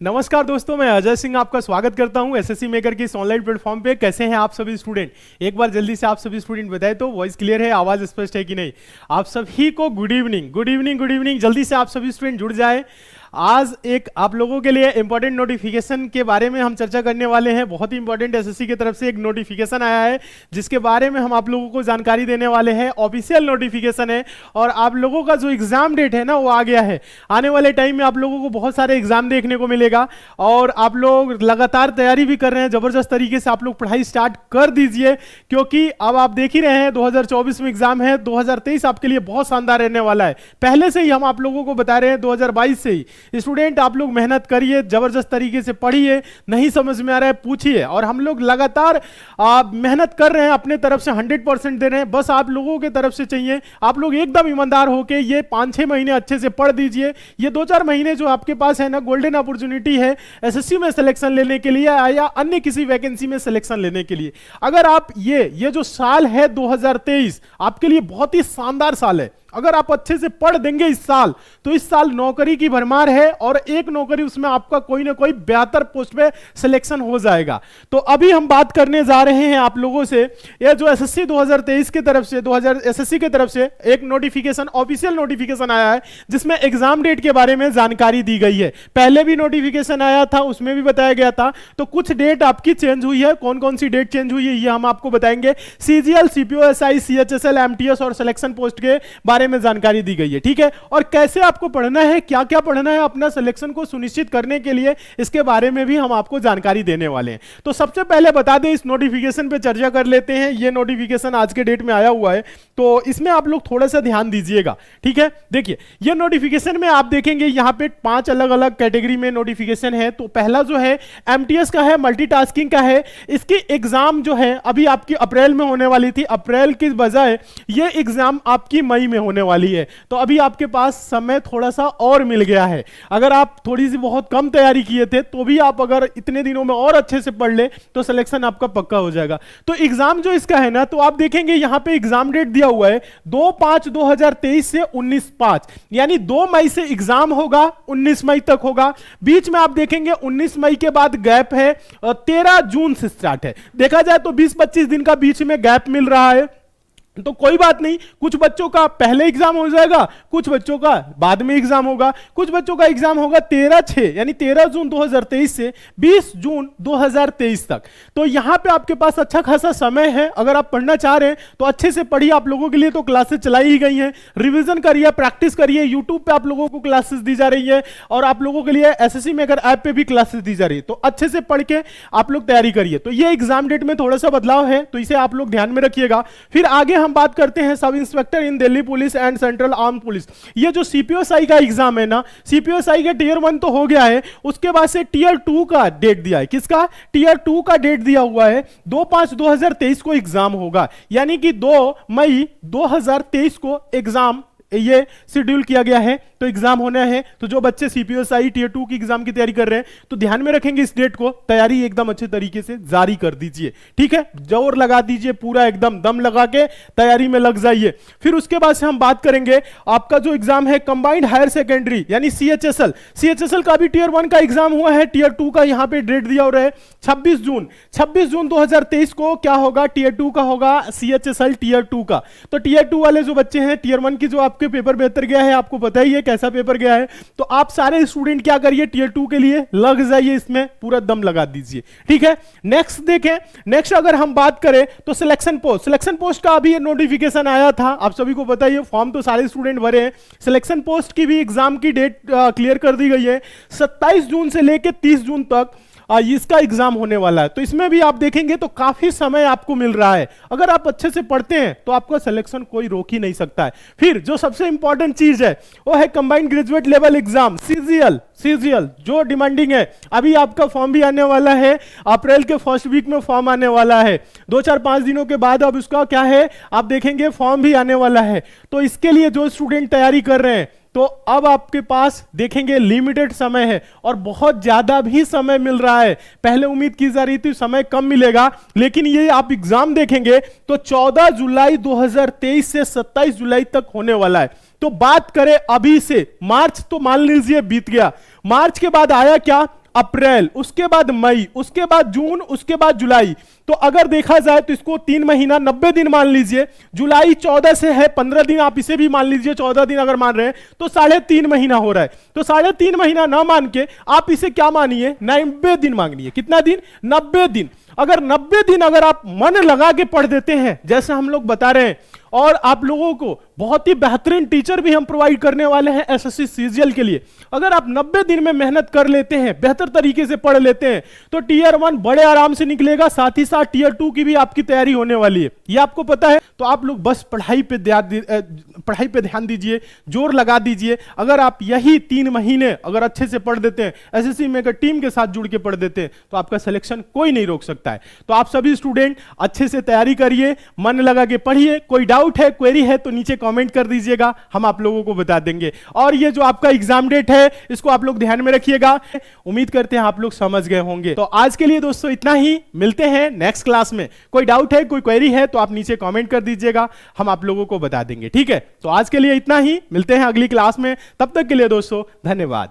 नमस्कार दोस्तों, मैं अजय सिंह आपका स्वागत करता हूं एसएससी मेकर के इस ऑनलाइन प्लेटफॉर्म पे। कैसे हैं आप सभी स्टूडेंट? एक बार जल्दी से आप सभी स्टूडेंट बताएं तो वॉइस क्लियर है, आवाज स्पष्ट है कि नहीं? आप सभी को good evening, good evening, good evening. जल्दी से आप सभी स्टूडेंट जुड़ जाए। आज एक आप लोगों के लिए इंपॉर्टेंट नोटिफिकेशन के बारे में हम चर्चा करने वाले हैं। बहुत ही इंपॉर्टेंट एसएससी की तरफ से एक नोटिफिकेशन आया है जिसके बारे में हम आप लोगों को जानकारी देने वाले हैं। ऑफिशियल नोटिफिकेशन है और आप लोगों का जो एग्जाम डेट है ना वो आ गया है। आने वाले टाइम में आप लोगों को बहुत सारे एग्जाम देखने को मिलेगा और आप लोग लगातार तैयारी भी कर रहे हैं। जबरदस्त तरीके से आप लोग पढ़ाई स्टार्ट कर दीजिए, क्योंकि अब आप देख ही रहे हैं 2024 में एग्जाम है। 2023 आपके लिए बहुत शानदार रहने वाला है। पहले से ही हम आप लोगों को बता रहे हैं 2022 से ही स्टूडेंट आप लोग मेहनत करिए, जबरदस्त तरीके से पढ़िए। नहीं समझ में आ रहा है पूछिए, और हम लोग लगातार मेहनत कर रहे हैं, अपने तरफ से 100% दे रहे हैं। बस आप लोगों के तरफ से चाहिए आप लोग एकदम ईमानदार होके ये 5-6 महीने अच्छे से पढ़ दीजिए। ये 2-4 महीने जो आपके पास है ना, गोल्डन अपॉर्चुनिटी है एसएससी में सिलेक्शन लेने के लिए या अन्य किसी वैकेंसी में सिलेक्शन लेने के लिए। अगर आप ये जो साल है 2023 आपके लिए बहुत ही शानदार साल है। अगर आप अच्छे से पढ़ देंगे इस साल, तो इस साल नौकरी की भरमार है और एक नौकरी उसमें आपका कोई ना कोई बेहतर पोस्ट पे सिलेक्शन हो जाएगा। तो अभी हम बात करने जा रहे हैं आप लोगों से, ये जो एसएससी 2023 की तरफ से एसएससी की तरफ से एक नोटिफिकेशन, ऑफिशियल नोटिफिकेशन आया है जिसमें एग्जाम डेट के बारे में जानकारी दी गई है। पहले भी नोटिफिकेशन आया था, उसमें भी बताया गया था। तो कुछ डेट आपकी चेंज हुई है। कौन कौन सी डेट चेंज हुई है ये हम आपको बताएंगे। सीजीएल, सीपीओएसआई, सीएचएसएल, एमटीएस और सिलेक्शन पोस्ट के बारे में जानकारी दी गई है। ठीक है, और कैसे आपको पढ़ना है, क्या क्या पढ़ना है अपना सिलेक्शन को सुनिश्चित करने के लिए, इसके बारे में भी हम आपको जानकारी देने वाले हैं। तो सबसे पहले बता दें, इस नोटिफिकेशन पे चर्चा कर लेते हैं। ये नोटिफिकेशन आज के डेट में आया हुआ है, तो इसमें आप लोग थोड़ा सा ध्यान दीजिएगा। ठीक है, देखिए ये नोटिफिकेशन में आप देखेंगे यहां पे 5 अलग अलग कैटेगरी में नोटिफिकेशन है। तो पहला जो है एमटीएस का है, मल्टीटास्किंग का है। इसकी एग्जाम जो है अभी आपकी अप्रैल में होने वाली थी, अप्रैल की बजाय ये एग्जाम आपकी मई में होने वाली है। तो अभी आपके पास समय थोड़ा सा और मिल गया है। अगर आप थोड़ी सी बहुत कम तैयारी किए थे तो भी आप अगर इतने दिनों में और अच्छे से पढ़ ले तो सिलेक्शन आपका पक्का हो जाएगा। तो एग्जाम जो इसका है ना, तो आप देखेंगे यहां पे एग्जाम डेट दिया हुआ है 2/5/2023 से 19/5, यानी 2 मई से एग्जाम होगा, 19 मई तक होगा। बीच में आप देखेंगे 19 मई के बाद गैप है, 13 जून से स्टार्ट है। देखा जाए तो 20-25 दिन का बीच में गैप मिल रहा है। तो कोई बात नहीं, कुछ बच्चों का पहले एग्जाम हो जाएगा, कुछ बच्चों का बाद में एग्जाम होगा। कुछ बच्चों का एग्जाम होगा 13/6 यानी 13 जून 2023 से 20 जून 2023 तक। तो यहां पे आपके पास अच्छा खासा समय है। अगर आप पढ़ना चाह रहे हैं तो अच्छे से पढ़िए। आप लोगों के लिए तो क्लासेस चलाई ही गई हैं, रिवीजन करिए, प्रैक्टिस करिए। यूट्यूब पे आप लोगों को क्लासेस दी जा रही है और आप लोगों के लिए एसएससी मेकर ऐप पे भी क्लासेस दी जा रही है। तो अच्छे से पढ़ के आप लोग तैयारी करिए। तो ये एग्जाम डेट में थोड़ा सा बदलाव है, तो इसे आप लोग ध्यान में रखिएगा। फिर आगे हम बात करते हैं sub inspector in Delhi police and central arm police. ये जो सीपीओएसआई का एग्जाम है ना, सीपीओएसआई का टियर 1 तो हो गया है, उसके बाद से टियर 2 का डेट दिया है। किसका? टियर 2 का डेट दिया हुआ है 2/5/2023 को एग्जाम होगा, यानी कि 2 मई 2023 को एग्जाम ये शेड्यूल किया गया है। तो एग्जाम होना है। तो जो बच्चे सीपीओएसआई टियर 2 की एग्जाम की तैयारी कर रहे हैं तो ध्यान में रखेंगे इस डेट को, तैयारी एकदम अच्छे तरीके से जारी कर दीजिए। ठीक है, जोर लगा दीजिए, पूरा एकदम दम लगा के तैयारी में लग जाइए। फिर उसके बाद से हम बात करेंगे आपका जो एग्जाम है कंबाइंड हायर सेकेंडरी यानी सीएचएसएल। सीएचएसएल का भी टियर 1 का एग्जाम हुआ है। टियर 2 का यहां पे डेट दिया हो रहा है 26 जून 2023 को क्या होगा? टियर 2 का होगा सीएचएसएल टियर 2 का। तो टियर 2 वाले जो बच्चे हैं, टियर 1 की जो आपके पेपर बेहतर गया है, आपको पता ही है कैसा पेपर गया है, तो आप सारे स्टूडेंट क्या करिए, टियर 2 के लिए लग जाइए, इसमें पूरा दम लगा दीजिए। ठीक है, नेक्स्ट देखें। नेक्स्ट अगर हम बात करें तो सिलेक्शन पोस्ट का अभी नोटिफिकेशन आया था, आप सभी को पता ही है। फॉर्म तो सारे स्टूडेंट भरे हैं। सिलेक्शन पोस्ट की भी एग्जाम की डेट क्लियर कर दी गई है। 27 जून से लेकर 30 जून तक इसका एग्जाम होने वाला है। तो इसमें भी आप देखेंगे तो काफी समय आपको मिल रहा है। अगर आप अच्छे से पढ़ते हैं तो आपका सिलेक्शन कोई रोक ही नहीं सकता है। फिर जो सबसे इंपॉर्टेंट चीज है वो है combined graduate level exam CGL, जो डिमांडिंग है। अभी आपका फॉर्म भी आने वाला है, अप्रैल के फर्स्ट वीक में फॉर्म आने वाला है। 2-4-5 दिनों के बाद अब उसका क्या है आप देखेंगे, फॉर्म भी आने वाला है। तो इसके लिए जो स्टूडेंट तैयारी कर रहे हैं तो अब आपके पास देखेंगे लिमिटेड समय है और बहुत ज्यादा भी समय मिल रहा है। पहले उम्मीद की जा रही थी समय कम मिलेगा, लेकिन ये आप एग्जाम देखेंगे तो 14 जुलाई 2023 से 27 जुलाई तक होने वाला है। तो बात करें अभी से, मार्च तो मान लीजिए बीत गया, मार्च के बाद आया क्या, अप्रैल, उसके बाद मई, उसके बाद जून, उसके बाद जुलाई। तो अगर देखा जाए तो इसको 3 महीना 90 दिन मान लीजिए, जुलाई 14 से है 15 दिन, आप इसे भी मान लीजिए 14 दिन अगर मान रहे हैं तो 3.5 महीना हो रहा है। तो 3.5 महीना ना मान के आप इसे क्या मानिए, 90 दिन मांगिए। कितना दिन, 90 दिन। अगर 90 दिन अगर आप मन लगा के पढ़ देते हैं जैसे हम लोग बता रहे हैं, और आप लोगों को बहुत ही बेहतरीन टीचर भी हम प्रोवाइड करने वाले हैं एसएससी सीजीएल के लिए, अगर आप 90 दिन में मेहनत कर लेते हैं, बेहतर तरीके से पढ़ लेते हैं, तो टियर 1 बड़े आराम से निकलेगा, साथ ही साथ टियर 2 की भी आपकी तैयारी होने वाली है, ये आपको पता है। तो आप लोग बस पढ़ाई पे ध्यान दीजिए, जोर लगा दीजिए। अगर आप यही 3 महीने अगर अच्छे से पढ़ देते हैं, एसएससी मेकर टीम के साथ जुड़ के पढ़ देते हैं, तो आपका सिलेक्शन कोई नहीं रोक सकता है। तो आप सभी स्टूडेंट अच्छे से तैयारी करिए, मन लगा के पढ़िए। कोई डाउट है, क्वेरी है तो नीचे कमेंट कर दीजिएगा, हम आप लोगों को बता देंगे। और ये जो आपका एग्जाम डेट है इसको आप लोग ध्यान में रखिएगा। उम्मीद करते हैं आप लोग समझ गए होंगे। तो आज के लिए दोस्तों इतना ही, मिलते हैं नेक्स्ट क्लास में। कोई डाउट है, कोई क्वेरी है तो आप नीचे कमेंट कर दीजिएगा, हम आप लोगों को बता देंगे। ठीक है, तो आज के लिए इतना ही, मिलते हैं अगली क्लास में। तब तक के लिए दोस्तों धन्यवाद।